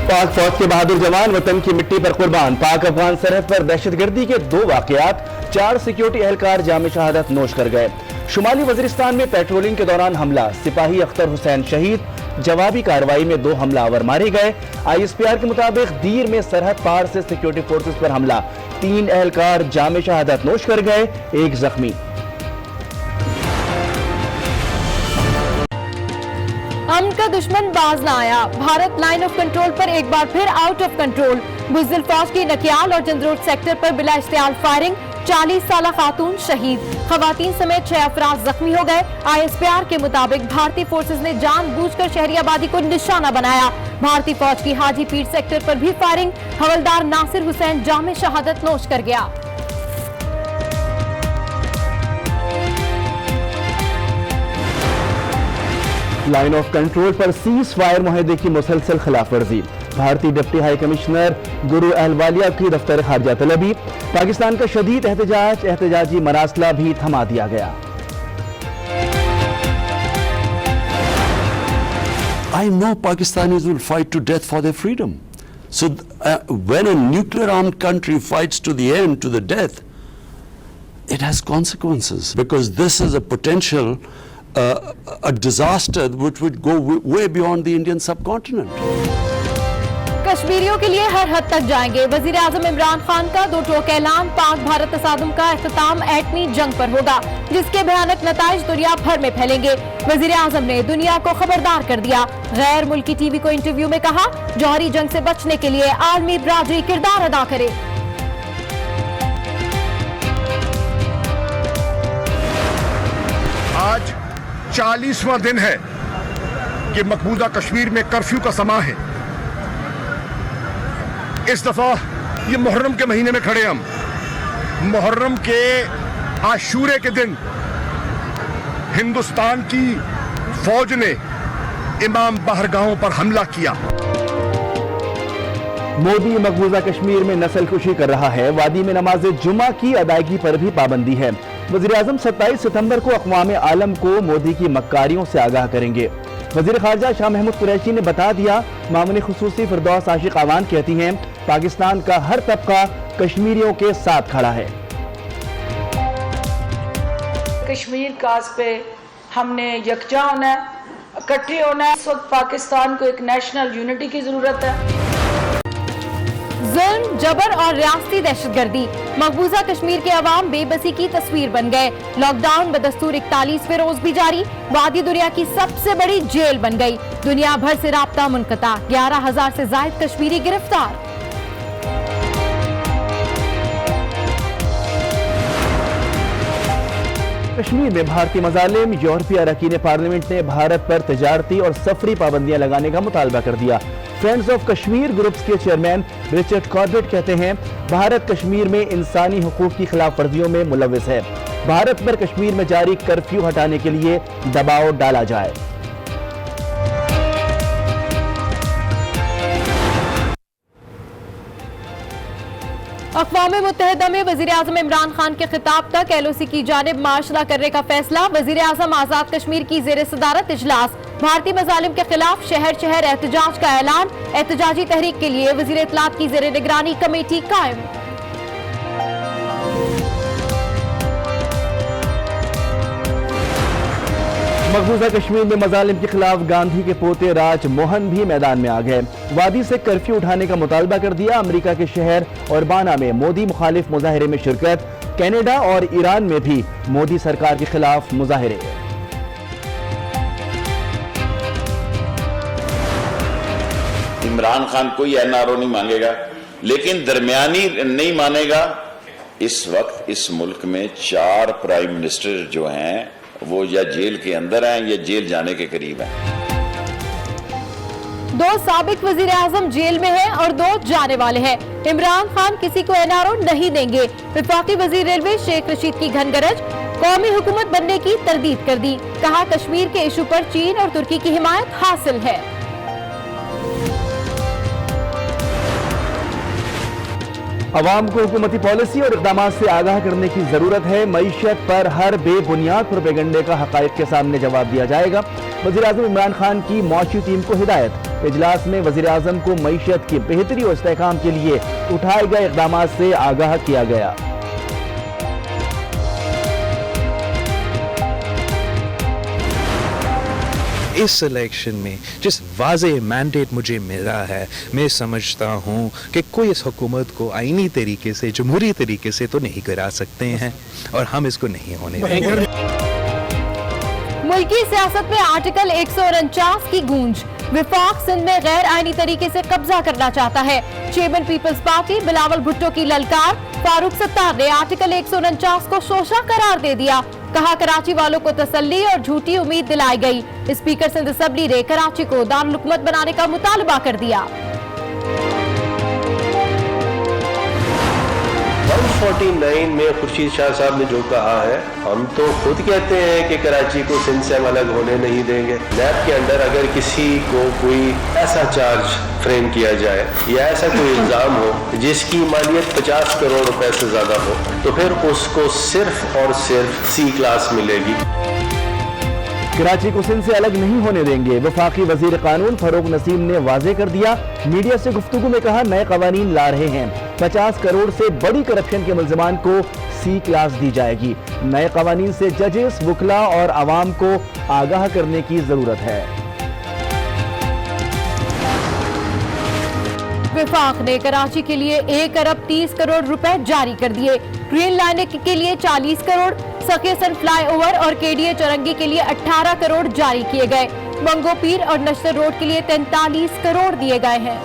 पाक फौज के बहादुर जवान वतन की मिट्टी पर कुर्बान। पाक अफगान सरहद पर दहशतगर्दी के 2 वाकयात, 4 सिक्योरिटी एहलकार जाम शहादत नोश कर गए। शुमाली वजीरिस्तान में पेट्रोलिंग के दौरान हमला, सिपाही अख्तर हुसैन शहीद। जवाबी कार्रवाई में 2 हमलावर मारे गए। ISPR के मुताबिक दीर में सरहद पार से सिक्योरिटी फोर्सेस पर हमला, 3 एहलकार जाम शहादत नोश कर गए, 1 जख्मी। अमन का दुश्मन बाज न आया, भारत लाइन ऑफ कंट्रोल पर एक बार फिर आउट ऑफ कंट्रोल। बुज़दिल फौज की नकियाल और जंदरोड सेक्टर पर बिला इश्तियाल फायरिंग, 40 साला खातून शहीद, खवातीन समेत 6 अफराद जख्मी हो गए। ISPR के मुताबिक भारतीय फोर्सेस ने जानबूझकर शहरी आबादी को निशाना बनाया। भारतीय फौज की हाजी पीर सेक्टर पर भी फायरिंग, हवलदार नासिर हुसैन जाम शहादत नोश कर गया। लाइन ऑफ कंट्रोल पर सीज फायर मुआहदे की मुसलसल खिलाफ वर्जी, भारतीय डिप्टी हाई कमिश्नर गुरु अहलवालिया की दफ्तर खारजा तलबी। पाकिस्तान का शदीद एहतजाजी मरासला भी थमा दिया गया। I know Pakistanis will fight to death for their freedom. So when a nuclear armed country fights to the end, to the death, it has consequences, because this is a potential a disaster which would go way beyond the Indian subcontinent. कश्मीरियों के लिए हर हद तक जाएंगे, वजीर आजम इमरान खान का 2 टोक ऐलान। पाक भारत तसादुम का इख्तिताम एटमी जंग पर होगा, जिसके भयानक नताइज दुनिया भर में फैलेंगे। वजीर आजम ने दुनिया को खबरदार कर दिया। गैर मुल्की टीवी को इंटरव्यू में कहा, जौहरी जंग से बचने के लिए आलमी बरादरी किरदार अदा करे। आज 40वां दिन है कि मकबूजा कश्मीर में कर्फ्यू का समा है। इस दफा ये मुहर्रम के महीने में खड़े हम, मुहर्रम के आशूरे के दिन हिंदुस्तान की फौज ने इमाम बहरगाहों पर हमला किया। मोदी मकबूजा कश्मीर में नस्ल कुशी कर रहा है, वादी में नमाज जुमा की अदायगी पर भी पाबंदी है। वज़ीर आज़म 27 सितंबर को अक़वाम आलम को मोदी की मक्कारियों से आगाह करेंगे। वज़ीर ख़ारजा शाह महमूद कुरैशी ने बता दिया, मामून ख़ुसूसी फिरदौस आशिक आवान कहती हैं, पाकिस्तान का हर तबका कश्मीरियों के साथ खड़ा है। कश्मीर काज पे हमने यकजा होना है, इकट्ठे होना है। इस वक्त पाकिस्तान को एक नेशनल यूनिटी की जरूरत है। जुल्म, जबर और रियासती दहशतगर्दी, मकबूजा कश्मीर के अवाम बेबसी की तस्वीर बन गए। लॉकडाउन बदस्तूर 41वें रोज भी जारी, वादी दुनिया की सबसे बड़ी जेल बन गई। दुनिया भर से राब्ता मुनक़ता, 11,000 से ज़ायद कश्मीरी गिरफ्तार। कश्मीर में भारतीय मजालिम, यूरोपीय अरकान पार्लियामेंट ने भारत पर तजारती और सफरी पाबंदियां लगाने का मुतालबा कर दिया। फ्रेंड्स ऑफ कश्मीर ग्रुप्स के चेयरमैन रिचर्ड कॉर्बेट कहते हैं, भारत कश्मीर में इंसानी हुकूक की खिलाफ वर्जियों में मुलव्विस है। भारत पर कश्मीर में जारी कर्फ्यू हटाने के लिए दबाव डाला जाए। अक़वाम मुत्तहिदा में वज़ीर आज़म इमरान खान के खिताब तक LOC की जानिब मार्च न करने का फैसला। वज़ीर आज़म आज़ाद कश्मीर की ज़ेर सदारत इजलास। भारतीय मज़ालिम के खिलाफ शहर शहर एहतजाज का ऐलान। एहतजाजी तहरीक के लिए वज़ीर इत्तलात की ज़ेर निगरानी कमेटी कायम। मकबूजा कश्मीर में मजालिम के खिलाफ गांधी के पोते राज मोहन भी मैदान में आ गए। वादी से कर्फ्यू उठाने का मुतालबा कर दिया। अमेरिका के शहर उर्बाना में मोदी मुखालिफ मुजाहिरे में शिरकत। कनाडा और ईरान में भी मोदी सरकार के खिलाफ मुजाहिरे। इमरान खान कोई NRO नहीं मांगेगा, लेकिन दरमियानी नहीं मानेगा। इस वक्त इस मुल्क में 4 प्राइम मिनिस्टर जो हैं वो या जेल के अंदर हैं या जेल जाने के करीब हैं। 2 साबिक वजीर आजम जेल में हैं और 2 जाने वाले हैं। इमरान खान किसी को NRO नहीं देंगे। वफाकी वजीर रेलवे शेख रशीद की घनगरज, कौमी हुकूमत बनने की तरदीद कर दी। कहा, कश्मीर के इशू पर चीन और तुर्की की हिमायत हासिल है। अवाम को हुकूमती पॉलिसी और इक़दामात से आगाह करने की जरूरत है। मईशत पर हर बेबुनियाद प्रोपेगेंडे का हक़ाइक़ के सामने जवाब दिया जाएगा। वज़ीर आज़म इमरान खान की मौशी टीम को हिदायत, اجلاس میں وزیر اعظم کو معیشت کی بہتری اور استحکام کے لیے اٹھائے گئے اقدامات سے آگاہ کیا گیا۔ اس الیکشن میں جس واضح مینڈیٹ مجھے ملا ہے، میں سمجھتا ہوں کہ کوئی اس حکومت کو آئینی طریقے سے، جمہوری طریقے سے تو نہیں گرا سکتے ہیں، اور ہم اس کو نہیں ہونے دیں گے۔ ملکی سیاست میں آرٹیکل 149 کی گونج، وفاق سندھ میں غیر آئینی طریقے سے قبضہ کرنا چاہتا ہے، چیئرمین پیپلز پارٹی بلاول بھٹو کی للکار، فاروق ستار نے آرٹیکل 149 کو شوشہ قرار دے دیا، کہا کراچی والوں کو تسلی اور جھوٹی امید دلائی گئی۔ اسپیکر سندھ اسمبلی نے کراچی کو دارالحکومت بنانے کا مطالبہ کر دیا۔ 149 میں خورشید شاہ صاحب نے جو کہا ہے، ہم تو خود کہتے ہیں کہ کراچی کو سندھ سے ہم الگ ہونے نہیں دیں گے۔ نیب کے اندر اگر کسی کو کوئی ایسا چارج فریم کیا جائے یا ایسا کوئی الزام ہو جس کی مالیت 50 کروڑ روپے سے زیادہ ہو، تو پھر اس کو صرف اور صرف سی کلاس ملے گی۔ کراچی کو سندھ سے الگ نہیں ہونے دیں گے، وفاقی وزیر قانون فاروق نسیم نے واضح کر دیا۔ میڈیا سے گفتگو میں کہا نئے قوانین لا رہے ہیں، 50 کروڑ سے بڑی کرپشن کے ملزمان کو سی کلاس دی جائے گی۔ نئے قوانین سے ججز، وکلاء اور عوام کو آگاہ کرنے کی ضرورت ہے۔ وفاق نے کراچی کے لیے 1 ارب 30 کروڑ روپے جاری کر دیے، گرین لائن کے لیے 40 کروڑ، سکیسن فلائی اوور اور KDA چورنگی کے لیے 18 کروڑ جاری کیے گئے، منگو پیر اور نشتر روڈ کے لیے 43 کروڑ دیے گئے ہیں۔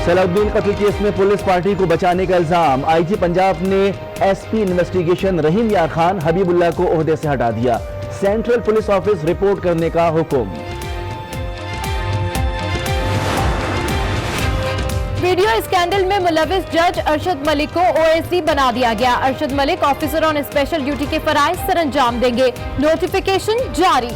صلاح الدین قتل کیس میں پولیس پارٹی کو بچانے کا الزام، IG پنجاب نے SP انویسٹیگیشن رحیم یار خان حبیب اللہ کو عہدے سے ہٹا دیا، سینٹرل پولیس آفس رپورٹ کرنے کا حکم۔ ویڈیو اسکینڈل میں ملوث جج ارشد ملک کو OSD بنا دیا گیا، ارشد ملک آفیسر آن اسپیشل ڈیوٹی کے فرائض سر انجام دیں گے، نوٹیفیکیشن جاری۔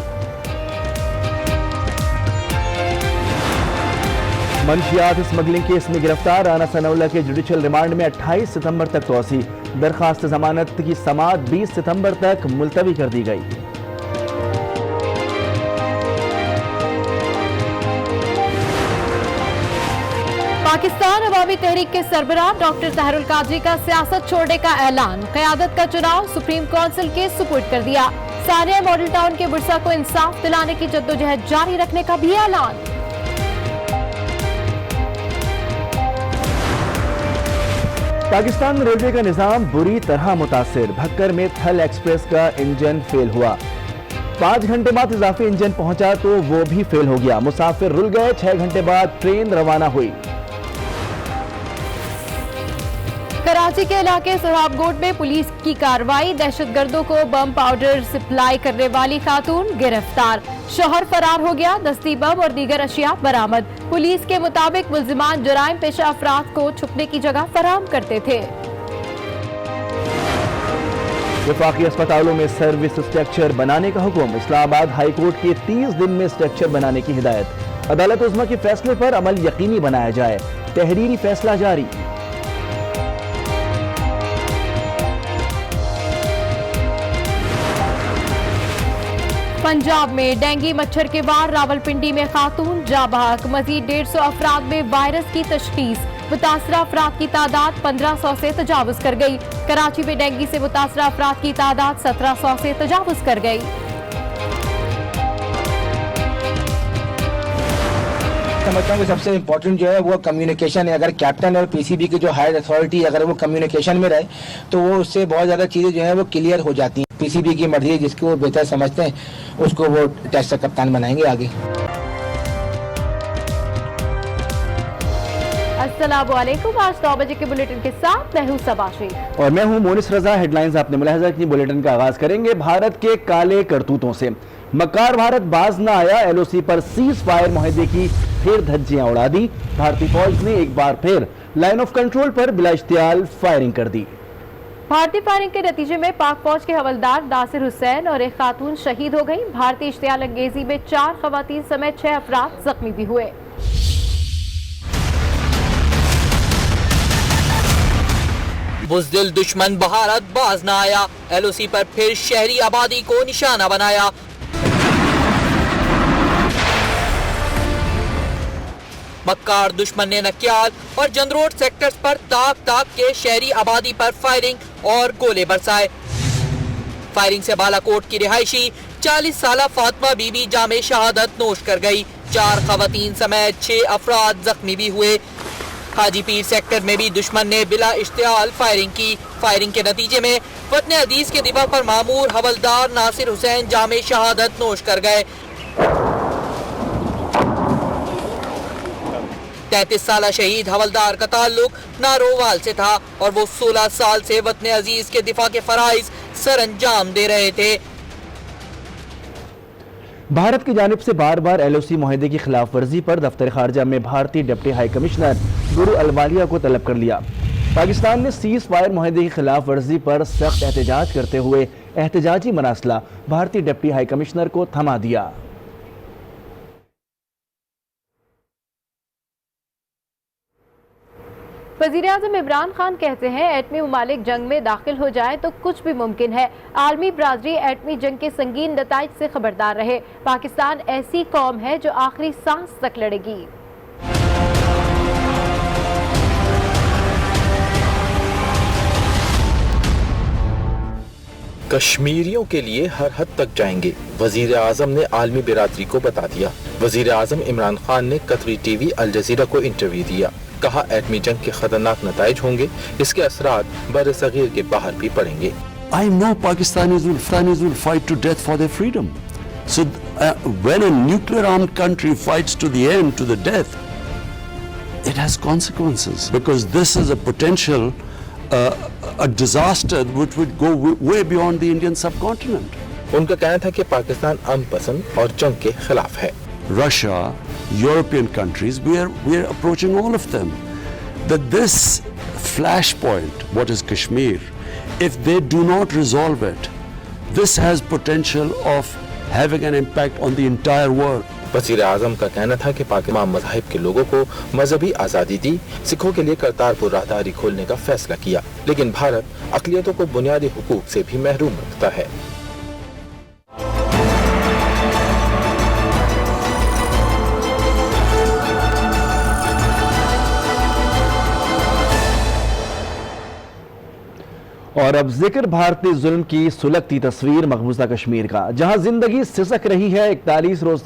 منشیات اسمگلنگ کیس میں گرفتار رانا ثناء اللہ کے جوڈیشل ریمانڈ میں 28 ستمبر تک توسیع، درخواست ضمانت کی سماعت 20 ستمبر تک ملتوی کر دی گئی۔ پاکستان عوامی تحریک کے سربراہ ڈاکٹر طاہر القادری کا سیاست چھوڑنے کا اعلان، قیادت کا چناؤ سپریم کونسل کے سپرد کر دیا، ثانیہ ماڈل ٹاؤن کے ورثہ کو انصاف دلانے کی جدوجہد جاری رکھنے کا بھی اعلان۔ پاکستان میں ریلوے کا نظام بری طرح متاثر، بھکر میں تھل ایکسپریس کا انجن فیل ہوا، 5 گھنٹے بعد اضافی انجن پہنچا تو وہ بھی فیل ہو گیا، مسافر رل گئے، 6 گھنٹے بعد ٹرین روانہ ہوئی۔ کراچی کے علاقے سہراب گوٹ میں پولیس کی کارروائی، دہشت گردوں کو بم پاؤڈر سپلائی کرنے والی خاتون گرفتار، شوہر فرار ہو گیا، دستی بم اور دیگر اشیاء برآمد، پولیس کے مطابق ملزمان جرائم پیشہ افراد کو چھپنے کی جگہ فراہم کرتے تھے۔ وفاقی اسپتالوں میں سروس اسٹرکچر بنانے کا حکم، اسلام آباد ہائی کورٹ کی 30 دن میں اسٹرکچر بنانے کی ہدایت، عدالت عظمیٰ کے فیصلے پر عمل یقینی بنایا جائے، تحریری فیصلہ جاری۔ پنجاب میں ڈینگی مچھر کے وار، راولپنڈی میں خاتون جاں بحق، مزید 150 افراد میں وائرس کی تشخیص، متاثرہ افراد کی تعداد 1500 سے تجاوز کر گئی، کراچی میں ڈینگی سے متاثرہ افراد کی تعداد 1700 سے تجاوز کر گئی۔ سمجھتا ہوں کہ سب سے امپورٹنٹ جو ہے وہ کمیونیکیشن ہے، اگر کیپٹن اور PCB کی جو ہائر اتھارٹی اگر وہ کمیونیکیشن میں رہے تو وہ اس سے بہت زیادہ چیزیں جو ہیں وہ کلیئر ہو جاتی ہیں۔ PCB کی مرضی جس کو وہ بہتر سمجھتے ہیں اس کو وہ ٹیسٹ کپتان بنائیں گے آگے۔ السلام علیکم، آج 9 بجے کے بلیٹن کے ساتھ میں ہوں صبا شیخ اور میں ہوں مونس رضا۔ ہیڈ لائنز آپ نے ملاحظہ کی، بلیٹن کا آغاز کریں گے بھارت کے کالے کرتوتوں سے۔ مکار بھارت باز نہ آیا، LOC پر سیز فائر معاہدے کی پھر دھجیاں اڑا دی، بھارتی فوج نے ایک بار پھر لائن آف کنٹرول پر بلا اشتعال فائرنگ کر دی۔ بھارتی فائرنگ کے نتیجے میں پاک فوج کے حوالدار ناصر حسین اور ایک خاتون شہید ہو گئی، بھارتی اشتعال انگیزی میں 4 خواتین سمیت 6 افراد زخمی بھی ہوئے۔ बुज़दिल दुश्मन भारत बाज न आया, LOC पर फिर शहरी आबादी को निशाना बनाया। मक्कार दुश्मन ने नक्याल और जंदरोड सेक्टर्स पर ताक ताक के शहरी आबादी पर फायरिंग और गोले बरसाए। फायरिंग से बालाकोट की रिहायशी 40 साला फातिमा बीबी जामे शहादत नोश कर गई। 4 खवातीन समेत 6 अफराद जख्मी भी हुए। हाजीपीर सेक्टर में भी दुश्मन ने बिला इश्तियाल फायरिंग की। फायरिंग के नतीजे में वतन अजीज के दिफा पर मामूर हवलदार नासिर हुसैन जामे शहादत नोश कर गए। 33 साला शहीद हवलदार का ताल्लुक नारोवाल से था और वो 16 साल से वतन अजीज के दिफा के फराइज सर अंजाम दे रहे थे। भारत की जानिब से बार बार LOC मुआहदे की खिलाफ वर्जी पर दफ्तर खारजा में भारतीय डिप्टी हाई कमिश्नर गुरु अलवालिया को तलब कर लिया। पाकिस्तान ने सीज फायर मुआहदे की खिलाफ वर्जी पर सख्त एहतजाज करते हुए एहतजाजी मरासला भारतीय डिप्टी हाई कमिश्नर को थमा दिया। वज़ीर-ए-आज़म इमरान खान कहते हैं एटमी ममालिक जंग में दाखिल हो जाए तो कुछ भी मुमकिन है। आलमी बरादरी एटमी जंग के संगीन नताइज से खबरदार रहे। पाकिस्तान ऐसी कौम है जो आखिरी सांस तक लड़ेगी। कश्मीरियों के लिए हर हद तक जाएंगे, वजीर आजम ने आलमी बिरादरी को बता दिया। वजीर आजम इमरान खान ने कतरी टीवी अल जजीरा को इंटरव्यू दिया। कहा एटमी जंग के खतरनाक नताइज होंगे, इसके असरात बर सगीर के बाहर भी पड़ेंगे। I know Pakistanis will fight to death for their freedom. So when a nuclear armed country fights to the end, to the death, it has consequences because this is a potential a disaster which would go way beyond the Indian subcontinent. उनका कहना था कि पाकिस्तान अमन पसंद और जंग के खिलाफ है। Russia, European countries, we are approaching all of them. That this flashpoint, what is Kashmir, if they do not resolve it, this has potential of having an impact on the entire world. वज़ीर आज़म का कहना था कि पाकिस्तान मज़ाहिब के लोगों को मजहबी आज़ादी दी, सिखों के लिए करतारपुर राहदारी खोलने का फैसला किया, लेकिन भारत अक़लियतों को बुनियादी हुकूक से भी महरूम रखता है। और अब जिक्र भारतीय जुल्म की सुलगती तस्वीर मकबूजा कश्मीर का, जहां जिंदगी सिसक रही है। 41 रोज